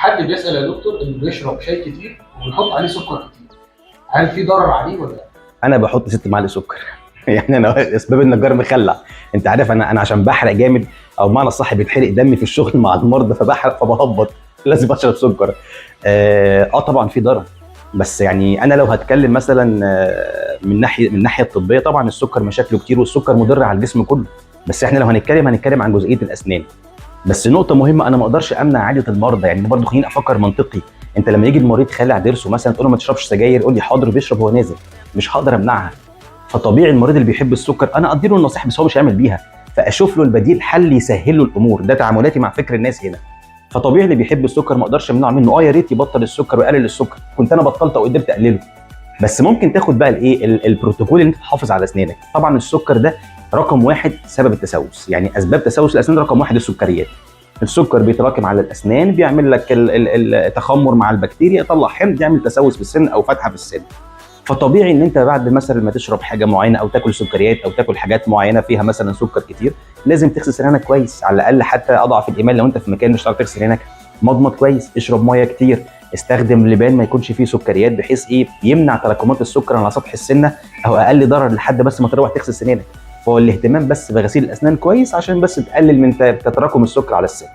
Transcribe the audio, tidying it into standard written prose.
حد بيسال يا دكتور انه بيشرب شاي كتير وبيحط عليه سكر كتير، هل في ضرر عليه ولا لا؟ انا بحط 6 معالق سكر. يعني انا اسباب النجار مخلع. انت عارف انا عشان بحرق جامد، او بمعنى الصح بيتحرق دمي في الشغل مع المرضى، فبحرق فبهبط. لازم اشرب سكر. طبعا في ضرر. بس يعني انا لو هتكلم مثلا من ناحيه الطبيه، طبعا السكر مشاكله كتير والسكر مضر على الجسم كله. بس احنا لو هنتكلم عن جزئيه الاسنان. بس نقطه مهمه، انا ما اقدرش امنع عاده المرضى، يعني برضه خليني افكر منطقي. انت لما يجي المريض خالع ضرسه مثلا تقول له ما تشربش سجاير، يقول لي حاضر بيشرب وهو نازل. مش هقدر امنعها. فطبيعي المريض اللي بيحب السكر انا اديله النصيحه بس هو مش هيعمل بيها. فاشوف له البديل، حل يسهل له الامور. ده تعاملاتي مع فكر الناس هنا. فطبيعي اللي بيحب السكر ما اقدرش امنعه منه. يا ريت يبطل السكر ويقلل السكر، كنت انا بطلت او قدرت اقلله. بس ممكن تاخد بقى الايه البروتوكول اللي انت تحافظ على اسنانك. طبعا السكر ده رقم واحد سبب التسوس، يعني اسباب تسوس الاسنان رقم واحد السكريات. السكر بيتراكم على الاسنان، بيعمل لك التخمر مع البكتيريا، يطلع حمض يعمل تسوس في السن او فتحه في السن. فطبيعي ان انت بعد مثلا ما تشرب حاجه معينه او تاكل سكريات او تاكل حاجات معينه فيها مثلا سكر كتير، لازم تغسل سنانك كويس على الاقل حتى اضعف الايمان. لو انت في مكان مش هتعرف تغسل سنانك، مضمض كويس، اشرب ميه كتير، استخدم لبان ما يكونش فيه سكريات بحيث يمنع تراكمات السكر على سطح السنه او اقل ضرر لحد بس ما تروح تغسل سنانك. فهو الاهتمام بس بغسيل الاسنان كويس عشان بس تقلل من تراكم السكر على السن.